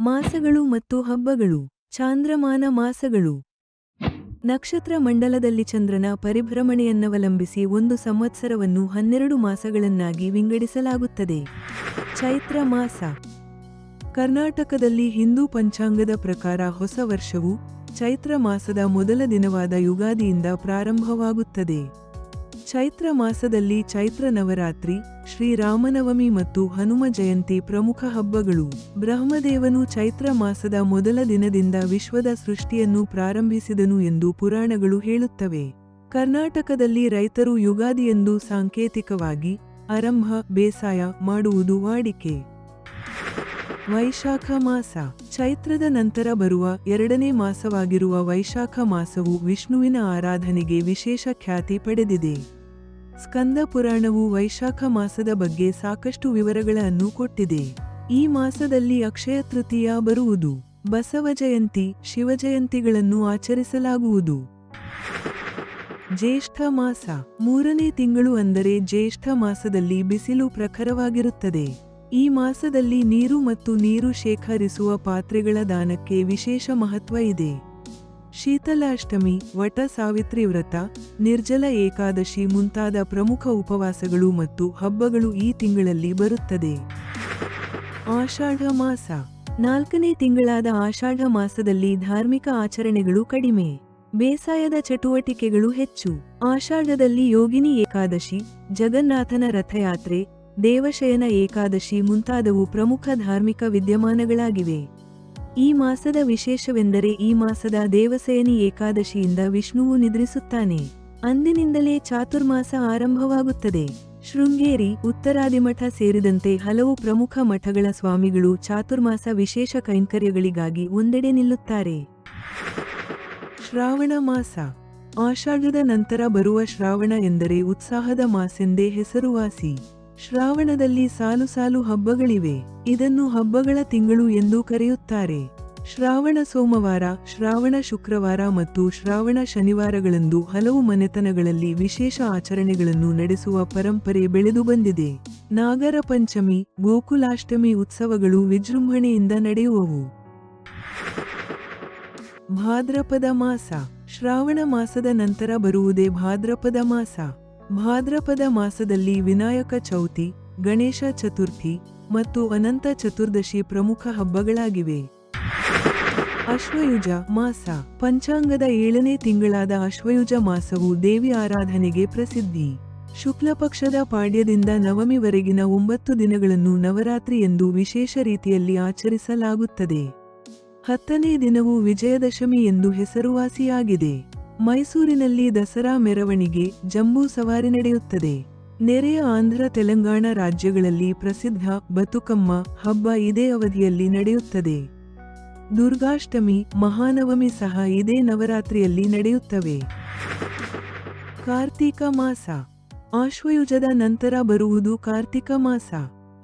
ಮಾಸಗಳು ಮತ್ತು ಹಬ್ಬಗಳು. ಚಾಂದ್ರಮಾನ ಮಾಸಗಳು. ನಕ್ಷತ್ರ ಮಂಡಲದಲ್ಲಿ ಚಂದ್ರನ ಪರಿಭ್ರಮಣೆಯನ್ನವಲಂಬಿಸಿ ಒಂದು ಸಂವತ್ಸರವನ್ನು 12 ಮಾಸಗಳನ್ನಾಗಿ ವಿಂಗಡಿಸಲಾಗುತ್ತದೆ. ಚೈತ್ರ ಮಾಸ. ಕರ್ನಾಟಕದಲ್ಲಿ ಹಿಂದೂ ಪಂಚಾಂಗದ ಪ್ರಕಾರ ಹೊಸ ವರ್ಷವು ಚೈತ್ರ ಮಾಸದ ಮೊದಲ ದಿನವಾದ ಯುಗಾದಿಯಿಂದ ಪ್ರಾರಂಭವಾಗುತ್ತದೆ. ಚೈತ್ರ ಮಾಸದಲ್ಲಿ ಚೈತ್ರ ನವರಾತ್ರಿ, ಶ್ರೀರಾಮನವಮಿ ಮತ್ತು ಹನುಮ ಜಯಂತಿ ಪ್ರಮುಖ ಹಬ್ಬಗಳು. ಬ್ರಹ್ಮದೇವನು ಚೈತ್ರ ಮಾಸದ ಮೊದಲ ದಿನದಿಂದ ವಿಶ್ವದ ಸೃಷ್ಟಿಯನ್ನು ಪ್ರಾರಂಭಿಸಿದನು ಎಂದು ಪುರಾಣಗಳು ಹೇಳುತ್ತವೆ. ಕರ್ನಾಟಕದಲ್ಲಿ ರೈತರು ಯುಗಾದಿಯೆಂದು ಸಾಂಕೇತಿಕವಾಗಿ ಆರಂಭ ಬೇಸಾಯ ಮಾಡುವುದು ವಾಡಿಕೆ. ವೈಶಾಖ ಮಾಸ. ಚೈತ್ರದ ನಂತರ ಬರುವ ಎರಡನೇ ಮಾಸವಾಗಿರುವ ವೈಶಾಖ ಮಾಸವು ವಿಷ್ಣುವಿನ ಆರಾಧನೆಗೆ ವಿಶೇಷ ಖ್ಯಾತಿ ಪಡೆದಿದೆ. ಸ್ಕಂದ ಪುರಾಣವು ವೈಶಾಖ ಮಾಸದ ಬಗ್ಗೆ ಸಾಕಷ್ಟು ವಿವರಗಳನ್ನು ಕೊಟ್ಟಿದೆ. ಈ ಮಾಸದಲ್ಲಿ ಅಕ್ಷಯ ತೃತೀಯ ಬರುವುದು. ಬಸವ ಜಯಂತಿ, ಶಿವಜಯಂತಿಗಳನ್ನು ಆಚರಿಸಲಾಗುವುದು. ಜ್ಯೇಷ್ಠ ಮಾಸ. ಮೂರನೇ ತಿಂಗಳು ಅಂದರೆ ಜ್ಯೇಷ್ಠ ಮಾಸದಲ್ಲಿ ಬಿಸಿಲು ಪ್ರಖರವಾಗಿರುತ್ತದೆ. ಈ ಮಾಸದಲ್ಲಿ ನೀರು ಮತ್ತು ನೀರು ಶೇಖರಿಸುವ ಪಾತ್ರೆಗಳ ದಾನಕ್ಕೆ ವಿಶೇಷ ಮಹತ್ವ ಇದೆ. ಶೀತಲಾಷ್ಟಮಿ, ವಟ ಸಾವಿತ್ರಿ ವ್ರತ, ನಿರ್ಜಲ ಏಕಾದಶಿ ಮುಂತಾದ ಪ್ರಮುಖ ಉಪವಾಸಗಳು ಮತ್ತು ಹಬ್ಬಗಳು ಈ ತಿಂಗಳಲ್ಲಿ ಬರುತ್ತದೆ. ಆಷಾಢ ಮಾಸ. ನಾಲ್ಕನೇ ತಿಂಗಳಾದ ಆಷಾಢ ಮಾಸದಲ್ಲಿ ಧಾರ್ಮಿಕ ಆಚರಣೆಗಳು ಕಡಿಮೆ, ಬೇಸಾಯದ ಚಟುವಟಿಕೆಗಳು ಹೆಚ್ಚು. ಆಷಾಢದಲ್ಲಿ ಯೋಗಿನಿ ಏಕಾದಶಿ, ಜಗನ್ನಾಥನ ರಥಯಾತ್ರೆ, ದೇವಶಯನ ಏಕಾದಶಿ ಮುಂತಾದವು ಪ್ರಮುಖ ಧಾರ್ಮಿಕ ವಿದ್ಯಮಾನಗಳಾಗಿವೆ. ಈ ಮಾಸದ ವಿಶೇಷವೆಂದರೆ ಈ ಮಾಸದ ದೇವಶಯನಿ ಏಕಾದಶಿಯಿಂದ ವಿಷ್ಣುವು ನಿದ್ರಿಸುತ್ತಾನೆ. ಅಂದಿನಿಂದಲೇ ಚಾತುರ್ಮಾಸ ಆರಂಭವಾಗುತ್ತದೆ. ಶೃಂಗೇರಿ, ಉತ್ತರಾದಿಮಠ ಸೇರಿದಂತೆ ಹಲವು ಪ್ರಮುಖ ಮಠಗಳ ಸ್ವಾಮಿಗಳು ಚಾತುರ್ಮಾಸ ವಿಶೇಷ ಕೈಂಕರ್ಯಗಳಿಗಾಗಿ ಒಂದೆಡೆ ನಿಲ್ಲುತ್ತಾರೆ. ಶ್ರಾವಣ ಮಾಸ. ಆಷಾಢದ ನಂತರ ಬರುವ ಶ್ರಾವಣ ಎಂದರೆ ಉತ್ಸಾಹದ ಮಾಸೆಂದೇ ಹೆಸರುವಾಸಿ. ಶ್ರಾವಣದಲ್ಲಿ ಸಾಲು ಸಾಲು ಹಬ್ಬಗಳಿವೆ. ಇದನ್ನು ಹಬ್ಬಗಳ ತಿಂಗಳು ಎಂದು ಕರೆಯುತ್ತಾರೆ. ಶ್ರಾವಣ ಸೋಮವಾರ, ಶ್ರಾವಣ ಶುಕ್ರವಾರ ಮತ್ತು ಶ್ರಾವಣ ಶನಿವಾರಗಳಂದು ಹಲವು ಮನೆತನಗಳಲ್ಲಿ ವಿಶೇಷ ಆಚರಣೆಗಳನ್ನು ನಡೆಸುವ ಪರಂಪರೆ ಬೆಳೆದು ಬಂದಿದೆ. ನಾಗರ ಪಂಚಮಿ, ಗೋಕುಲಾಷ್ಟಮಿ ಉತ್ಸವಗಳು ವಿಜೃಂಭಣೆಯಿಂದ ನಡೆಯುವವು. ಭಾದ್ರಪದ ಮಾಸ. ಶ್ರಾವಣ ಮಾಸದ ನಂತರ ಬರುವುದೇ ಭಾದ್ರಪದ ಮಾಸ. ಭಾದ್ರಪದ ಮಾಸದಲ್ಲಿ ವಿನಾಯಕ ಚೌತಿ, ಗಣೇಶ ಚತುರ್ಥಿ ಮತ್ತು ಅನಂತ ಚತುರ್ದಶಿ ಪ್ರಮುಖ ಹಬ್ಬಗಳಾಗಿವೆ. ಅಶ್ವಯುಜ ಮಾಸ. ಪಂಚಾಂಗದ 7ನೇ ತಿಂಗಳಾದ ಅಶ್ವಯುಜ ಮಾಸವು ದೇವಿ ಆರಾಧನೆಗೆ ಪ್ರಸಿದ್ಧಿ. ಶುಕ್ಲಪಕ್ಷದ ಪಾಡ್ಯದಿಂದ ನವಮಿವರೆಗಿನ 9 ದಿನಗಳನ್ನು ನವರಾತ್ರಿ ಎಂದು ವಿಶೇಷ ರೀತಿಯಲ್ಲಿ ಆಚರಿಸಲಾಗುತ್ತದೆ. 10ನೇ ದಿನವು ವಿಜಯದಶಮಿ ಎಂದು ಹೆಸರುವಾಸಿಯಾಗಿದೆ. ಮೈಸೂರಿನಲ್ಲಿ ದಸರಾ ಮೆರವಣಿಗೆ, ಜಂಬೂ ಸವಾರಿ ನಡೆಯುತ್ತದೆ. ನೆರೆಯ ಆಂಧ್ರ ತೆಲಂಗಾಣ ರಾಜ್ಯಗಳಲ್ಲಿ ಪ್ರಸಿದ್ಧ ಬತುಕಮ್ಮ ಹಬ್ಬ ಇದೇ ಅವಧಿಯಲ್ಲಿ ನಡೆಯುತ್ತದೆ. ದುರ್ಗಾಷ್ಟಮಿ, ಮಹಾನವಮಿ ಸಹ ಇದೇ ನವರಾತ್ರಿಯಲ್ಲಿ ನಡೆಯುತ್ತವೆ. ಕಾರ್ತೀಕ ಮಾಸ. ಆಶ್ವಯುಜದ ನಂತರ ಬರುವುದು ಕಾರ್ತಿಕ ಮಾಸ.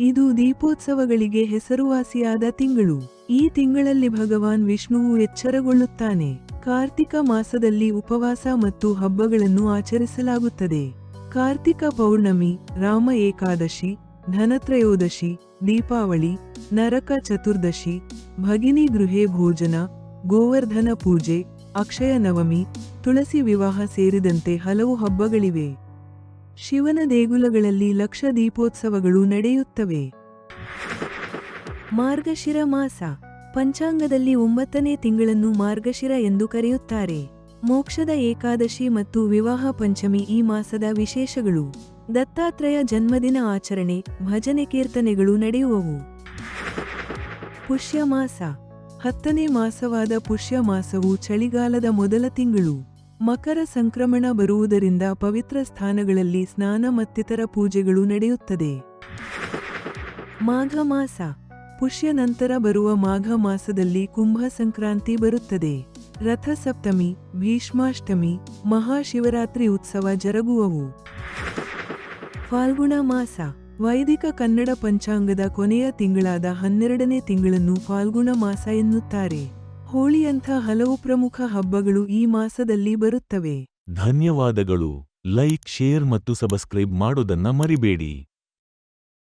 ಇದು ದೀಪೋತ್ಸವಗಳಿಗೆ ಹೆಸರುವಾಸಿಯಾದ ತಿಂಗಳು. ಈ ತಿಂಗಳಲ್ಲಿ ಭಗವಾನ್ ವಿಷ್ಣುವು ಎಚ್ಚರಗೊಳ್ಳುತ್ತಾನೆ. ಕಾರ್ತಿಕ ಮಾಸದಲ್ಲಿ ಉಪವಾಸ ಮತ್ತು ಹಬ್ಬಗಳನ್ನು ಆಚರಿಸಲಾಗುತ್ತದೆ. ಕಾರ್ತಿಕ ಪೌರ್ಣಮಿ, ರಾಮ ಏಕಾದಶಿ, ಧನತ್ರಯೋದಶಿ, ದೀಪಾವಳಿ, ನರಕ ಚತುರ್ದಶಿ, ಭಗಿನಿ ಗೃಹೇ ಭೋಜನ, ಗೋವರ್ಧನ ಪೂಜೆ, ಅಕ್ಷಯ ನವಮಿ, ತುಳಸಿ ವಿವಾಹ ಸೇರಿದಂತೆ ಹಲವು ಹಬ್ಬಗಳಿವೆ. ಶಿವನ ದೇಗುಲಗಳಲ್ಲಿ ಲಕ್ಷ ದೀಪೋತ್ಸವಗಳು ನಡೆಯುತ್ತವೆ. ಮಾರ್ಗಶಿರ ಮಾಸ. ಪಂಚಾಂಗದಲ್ಲಿ 9ನೇ ತಿಂಗಳನ್ನು ಮಾರ್ಗಶಿರ ಎಂದು ಕರೆಯುತ್ತಾರೆ. ಮೋಕ್ಷದ ಏಕಾದಶಿ ಮತ್ತು ವಿವಾಹ ಪಂಚಮಿ ಈ ಮಾಸದ ವಿಶೇಷಗಳು. ದತ್ತಾತ್ರೇಯ ಜನ್ಮದಿನ ಆಚರಣೆ, ಭಜನೆ ಕೀರ್ತನೆಗಳು ನಡೆಯುವವು. ಪುಷ್ಯ ಮಾಸ. 10ನೇ ಮಾಸವಾದ ಪುಷ್ಯ ಮಾಸವು ಚಳಿಗಾಲದ ಮೊದಲ ತಿಂಗಳು. ಮಕರ ಸಂಕ್ರಮಣ ಬರುವುದರಿಂದ ಪವಿತ್ರ ಸ್ಥಾನಗಳಲ್ಲಿ ಸ್ನಾನ ಮತ್ತಿತರ ಪೂಜೆಗಳು ನಡೆಯುತ್ತದೆ. ಮಾಘ ಮಾಸ. ಪುಷ್ಯ ನಂತರ ಬರುವ ಮಾಘ ಮಾಸದಲ್ಲಿ ಕುಂಭ ಸಂಕ್ರಾಂತಿ ಬರುತ್ತದೆ. ರಥಸಪ್ತಮಿ, ಭೀಷ್ಮಾಷ್ಟಮಿ, ಮಹಾಶಿವರಾತ್ರಿ ಉತ್ಸವ ಜರುಗುವವು. ಫಾಲ್ಗುಣ ಮಾಸ. ವೈದಿಕ ಕನ್ನಡ ಪಂಚಾಂಗದ ಕೊನೆಯ ತಿಂಗಳಾದ 12ನೇ ತಿಂಗಳನ್ನು ಫಾಲ್ಗುಣ ಮಾಸ ಎನ್ನುತ್ತಾರೆ. ಹೋಳಿಯಂಥ ಹಲವು ಪ್ರಮುಖ ಹಬ್ಬಗಳು ಈ ಮಾಸದಲ್ಲಿ ಬರುತ್ತವೆ. ಧನ್ಯವಾದಗಳು. ಲೈಕ್, ಶೇರ್ ಮತ್ತು ಸಬ್ಸ್ಕ್ರೈಬ್ ಮಾಡೋದನ್ನ ಮರಿಬೇಡಿ.